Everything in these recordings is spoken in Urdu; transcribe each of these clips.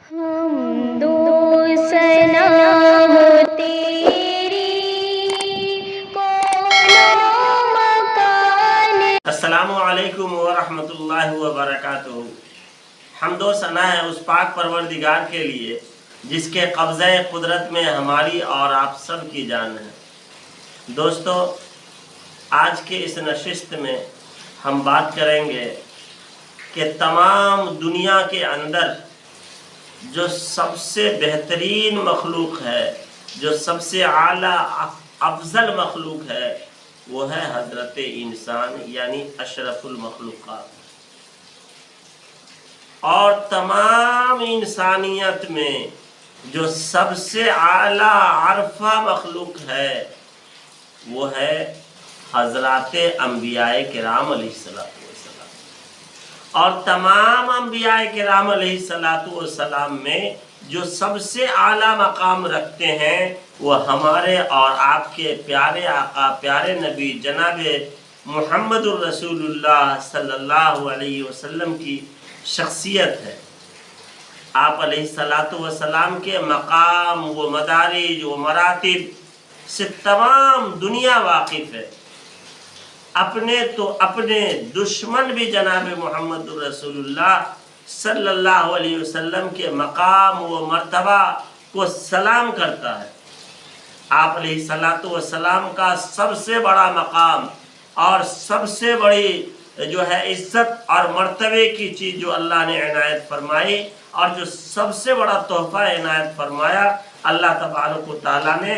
حمد و ثنا ہو تیری کون و مکان۔ السلام علیکم ورحمۃ اللہ وبرکاتہ۔ حمد و ثنا ہے اس پاک پروردگار کے لیے جس کے قبضہ قدرت میں ہماری اور آپ سب کی جان ہے۔ دوستو، آج کے اس نشست میں ہم بات کریں گے کہ تمام دنیا کے اندر جو سب سے بہترین مخلوق ہے، جو سب سے اعلیٰ افضل مخلوق ہے، وہ ہے حضرت انسان، یعنی اشرف المخلوقات۔ اور تمام انسانیت میں جو سب سے اعلیٰ عرفہ مخلوق ہے وہ ہے حضرات انبیاء کرام علیہ السلام۔ اور تمام انبیاء کرام علیہ السلام میں جو سب سے اعلیٰ مقام رکھتے ہیں وہ ہمارے اور آپ کے پیارے آقا، پیارے نبی جناب محمد الرسول اللہ صلی اللہ علیہ وسلم کی شخصیت ہے۔ آپ علیہ السلام کے مقام و مدارج و مراتب سے تمام دنیا واقف ہے۔ اپنے دشمن بھی جناب محمد الرسول اللہ صلی اللہ علیہ وسلم کے مقام و مرتبہ کو سلام کرتا ہے۔ آپ علیہ السلام کا سب سے بڑا مقام اور سب سے بڑی جو ہے عزت اور مرتبے کی چیز جو اللہ نے عنایت فرمائی اور جو سب سے بڑا تحفہ عنایت فرمایا، اللہ تبارک و تعالیٰ نے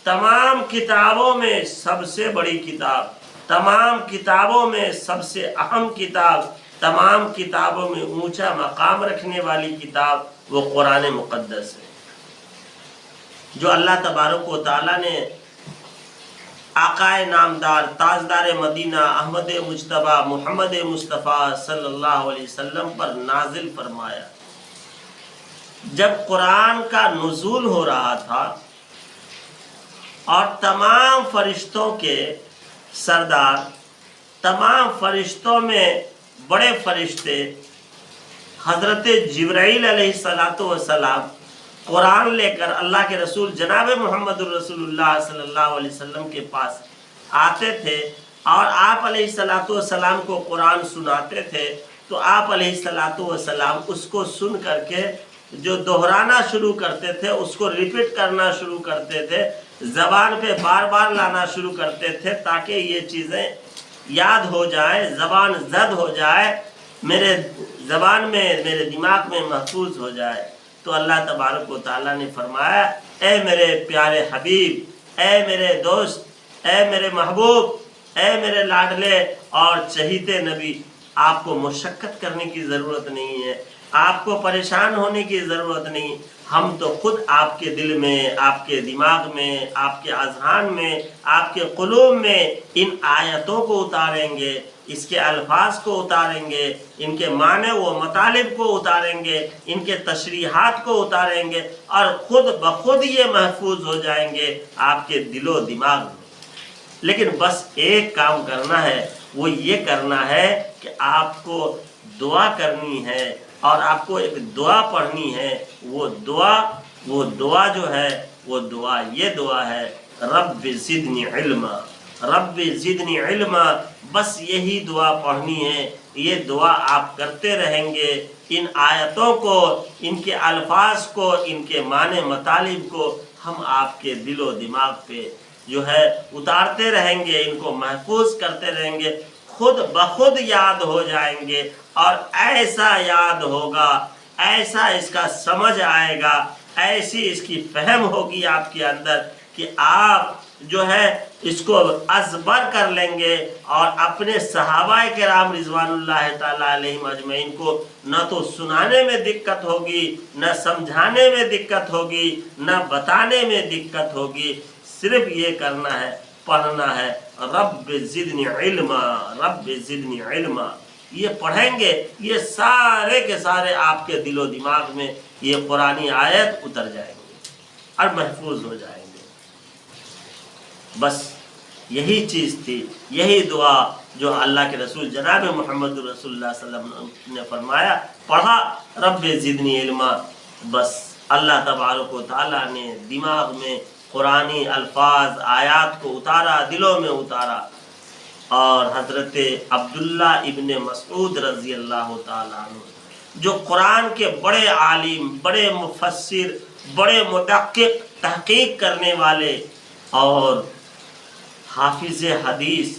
تمام کتابوں میں سب سے بڑی کتاب، تمام کتابوں میں سب سے اہم کتاب، تمام کتابوں میں اونچا مقام رکھنے والی کتاب وہ قرآن مقدس ہے، جو اللہ تبارک و تعالیٰ نے آقائے نامدار، تاجدار مدینہ، احمد مجتبیٰ، محمد مصطفیٰ صلی اللہ علیہ وسلم پر نازل فرمایا۔ جب قرآن کا نزول ہو رہا تھا اور تمام فرشتوں کے سردار، تمام فرشتوں میں بڑے فرشتے حضرت جبرائیل علیہ السلام قرآن لے کر اللہ کے رسول جناب محمد الرسول اللہ صلی اللہ علیہ وسلم کے پاس آتے تھے اور آپ علیہ السلام کو قرآن سناتے تھے، تو آپ علیہ السلام اس کو سن کر کے جو دہرانا شروع کرتے تھے، اس کو ریپیٹ کرنا شروع کرتے تھے، زبان پہ بار بار لانا شروع کرتے تھے تاکہ یہ چیزیں یاد ہو جائیں، زبان زد ہو جائے، میرے زبان میں، میرے دماغ میں محفوظ ہو جائے۔ تو اللہ تبارک و تعالیٰ نے فرمایا، اے میرے پیارے حبیب، اے میرے دوست، اے میرے محبوب، اے میرے لاڈلے اور چہیتے نبی، آپ کو مشقت کرنے کی ضرورت نہیں ہے، آپ کو پریشان ہونے کی ضرورت نہیں، ہم تو خود آپ کے دل میں، آپ کے دماغ میں، آپ کے اذہان میں، آپ کے قلوب میں ان آیتوں کو اتاریں گے، اس کے الفاظ کو اتاریں گے، ان کے معنی و مطالب کو اتاریں گے، ان کے تشریحات کو اتاریں گے اور خود بخود یہ محفوظ ہو جائیں گے آپ کے دل و دماغ میں۔ لیکن بس ایک کام کرنا ہے، وہ یہ کرنا ہے کہ آپ کو دعا کرنی ہے اور آپ کو ایک دعا پڑھنی ہے۔ وہ دعا جو ہے، وہ دعا یہ دعا ہے، رب زدنی علما، رب زدنی علما، بس یہی دعا پڑھنی ہے۔ یہ دعا آپ کرتے رہیں گے، ان آیتوں کو، ان کے الفاظ کو، ان کے معنی مطالب کو ہم آپ کے دل و دماغ پہ جو ہے اتارتے رہیں گے، ان کو محفوظ کرتے رہیں گے، خود بخود یاد ہو جائیں گے اور ایسا یاد ہوگا، ایسا اس کا سمجھ آئے گا، ایسی اس کی فہم ہوگی آپ کے اندر کہ آپ جو ہے اس کو ازبر کر لیں گے اور اپنے صحابہ کرام رضوان اللہ تعالیٰ علیہم اجمعین کو نہ تو سنانے میں دقت ہوگی، نہ سمجھانے میں دقت ہوگی، نہ بتانے میں دقت ہوگی، صرف یہ کرنا ہے، پڑھنا ہے، رب زدنی علما، رب زدنی علما۔ یہ پڑھیں گے، یہ سارے کے سارے آپ کے دل و دماغ میں یہ قرآنی آیت اتر جائیں گے اور محفوظ ہو جائیں گے۔ بس یہی چیز تھی، یہی دعا جو اللہ کے رسول جناب محمد رسول اللہ صلی اللہ علیہ وسلم نے فرمایا، پڑھا رب زدنی علما، بس اللہ تبارک و تعالیٰ نے دماغ میں قرآنی الفاظ آیات کو اتارا، دلوں میں اتارا، اور حضرت عبداللہ ابن مسعود رضی اللہ تعالیٰ عنہ جو قرآن کے بڑے عالم، بڑے مفسر، بڑے مدقق، تحقیق کرنے والے اور حافظ حدیث،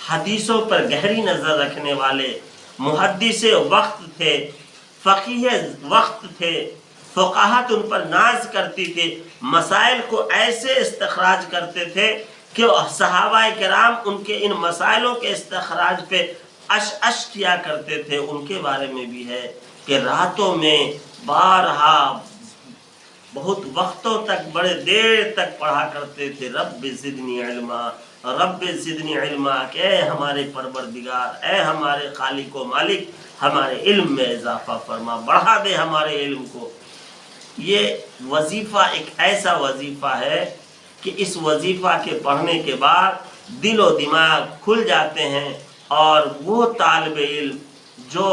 حدیثوں پر گہری نظر رکھنے والے محدث وقت تھے، فقیہ وقت تھے، فقاہت ان پر ناز کرتی تھی، مسائل کو ایسے استخراج کرتے تھے کہ صحابہ کرام ان کے ان مسائلوں کے استخراج پہ اش کیا کرتے تھے۔ ان کے بارے میں بھی ہے کہ راتوں میں بارہا بہت وقتوں تک، بڑے دیر تک پڑھا کرتے تھے، رب زدنی علما، رب زدنی علما، کہ اے ہمارے پروردگار، اے ہمارے خالق و مالک، ہمارے علم میں اضافہ فرما، بڑھا دے ہمارے علم کو۔ یہ وظیفہ ایک ایسا وظیفہ ہے کہ اس وظیفہ کے پڑھنے کے بعد دل و دماغ کھل جاتے ہیں، اور وہ طالب علم جو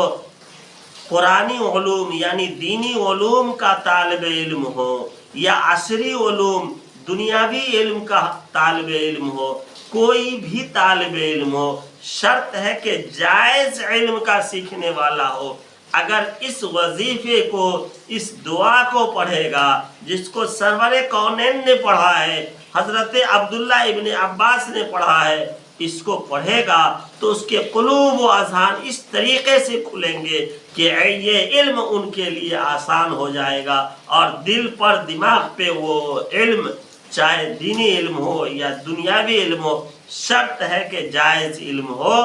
قرآنی علوم یعنی دینی علوم کا طالب علم ہو یا عصری علوم دنیاوی علم کا طالب علم ہو، کوئی بھی طالب علم ہو، شرط ہے کہ جائز علم کا سیکھنے والا ہو۔ اگر اس وظیفے کو، اس دعا کو پڑھے گا جس کو سرور کونین نے پڑھا ہے، حضرت عبداللہ ابن عباس نے پڑھا ہے، اس کو پڑھے گا تو اس کے قلوب و اذہان اس طریقے سے کھلیں گے کہ یہ علم ان کے لیے آسان ہو جائے گا، اور دل پر، دماغ پہ وہ علم، چاہے دینی علم ہو یا دنیاوی علم ہو، شرط ہے کہ جائز علم ہو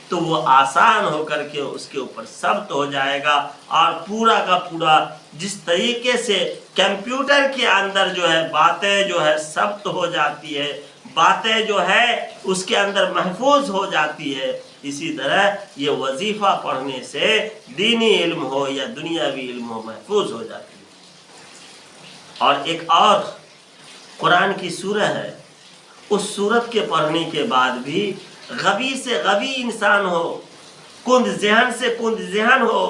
تو وہ آسان ہو کر کے اس کے اوپر ثبت ہو جائے گا، اور پورا کا پورا جس طریقے سے کمپیوٹر کے اندر جو ہے باتیں جو ہے ثبت ہو جاتی ہے، باتیں جو ہے اس کے اندر محفوظ ہو جاتی ہے، اسی طرح یہ وظیفہ پڑھنے سے دینی علم ہو یا دنیاوی علم ہو محفوظ ہو جاتی ہے۔ اور ایک اور قرآن کی سورہ ہے، اس سورت کے پڑھنے کے بعد بھی غبی سے غبی انسان ہو، کند ذہن سے کند ذہن ہو،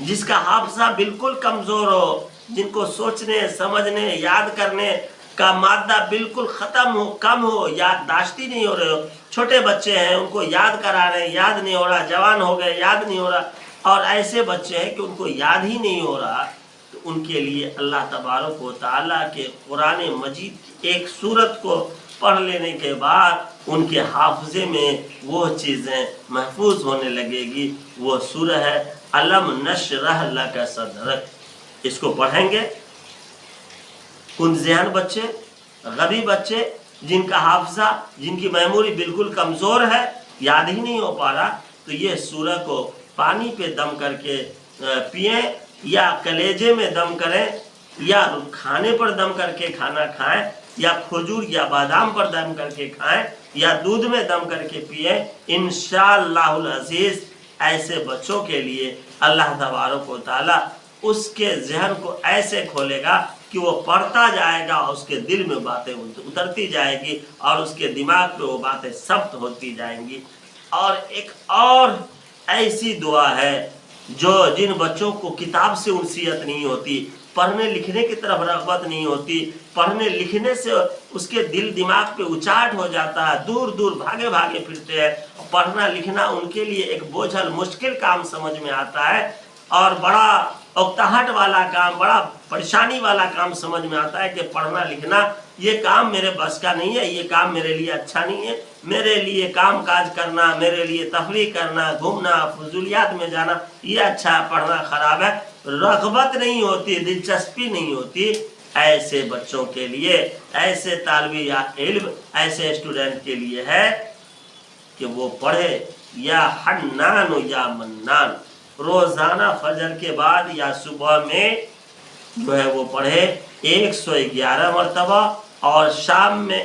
جس کا حافظہ بالکل کمزور ہو، جن کو سوچنے، سمجھنے، یاد کرنے کا مادہ بالکل ختم ہو، کم ہو، یادداشتی نہیں ہو رہے ہو، چھوٹے بچے ہیں ان کو یاد کرا رہے ہیں، یاد نہیں ہو رہا، جوان ہو گئے یاد نہیں ہو رہا، اور ایسے بچے ہیں کہ ان کو یاد ہی نہیں ہو رہا، تو ان کے لیے اللہ تبارک و تعالیٰ کے قرآن مجید کی ایک سورت کو پڑھ لینے کے بعد ان کے حافظے میں وہ چیزیں محفوظ ہونے لگے گی۔ وہ سورہ ہے الم نشرح لک صدرک۔ اس کو پڑھیں گے کند ذہن بچے، غبی بچے، جن کا حافظہ، جن کی میموری بالکل کمزور ہے، یاد ہی نہیں ہو پا رہا، تو یہ سورہ کو پانی پہ دم کر کے پئیں، یا کلیجے میں دم کریں، یا کھانے پر دم کر کے کھانا کھائیں، یا کھجور یا بادام پر دم کر کے کھائیں، یا دودھ میں دم کر کے پئیں۔ انشاءاللہ العزیز ایسے بچوں کے لیے اللہ تبارک و تعالیٰ اس کے ذہن کو ایسے کھولے گا کہ وہ پڑھتا جائے گا، اس کے دل میں باتیں اترتی جائے گی، اور اس کے دماغ پہ وہ باتیں ثبت ہوتی جائیں گی۔ اور ایک اور ایسی دعا ہے جو جن بچوں کو کتاب سے انسیت نہیں ہوتی، پڑھنے لکھنے کی طرف رغبت نہیں ہوتی، پڑھنے لکھنے سے اس کے دل دماغ پہ اچاٹ ہو جاتا ہے، دور دور بھاگے بھاگے پھرتے ہیں، پڑھنا لکھنا ان کے لیے ایک بوجھل مشکل کام سمجھ میں آتا ہے، اور بڑا اکتاہٹ والا کام، بڑا پریشانی والا کام سمجھ میں آتا ہے کہ پڑھنا لکھنا یہ کام میرے بس کا نہیں ہے، یہ کام میرے لیے اچھا نہیں ہے، میرے لیے کام کاج کرنا، میرے لیے تفریح کرنا، گھومنا، فضولیات میں جانا یہ اچھا ہے، پڑھنا خراب ہے، رغبت نہیں ہوتی، دلچسپی نہیں ہوتی۔ ایسے بچوں کے لیے، ایسے طالب علم، ایسے اسٹوڈنٹ کے لیے ہے کہ وہ پڑھے یا حنان یا منان، روزانہ فجر کے بعد یا صبح میں جو ہے وہ پڑھے 111 مرتبہ، اور شام میں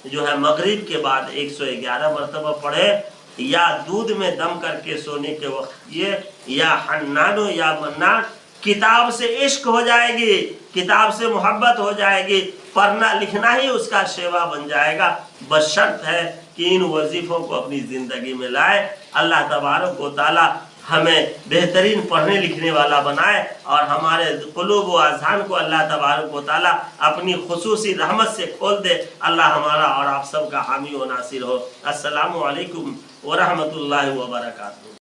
جو ہے مغرب کے بعد 111 مرتبہ پڑھے، یا دودھ میں دم کر کے سونے کے وقت یہ، یا حنان یا منان۔ کتاب سے عشق ہو جائے گی، کتاب سے محبت ہو جائے گی، پڑھنا لکھنا ہی اس کا شیوا بن جائے گا، بس شرط ہے کہ ان وظیفوں کو اپنی زندگی میں لائے۔ اللہ تبارک و تعالی ہمیں بہترین پڑھنے لکھنے والا بنائے، اور ہمارے قلوب و اذہان کو اللہ تبارک و تعالیٰ اپنی خصوصی رحمت سے کھول دے۔ اللہ ہمارا اور آپ سب کا حامی و ناصر ہو۔ السلام علیکم ورحمۃ اللہ وبرکاتہ۔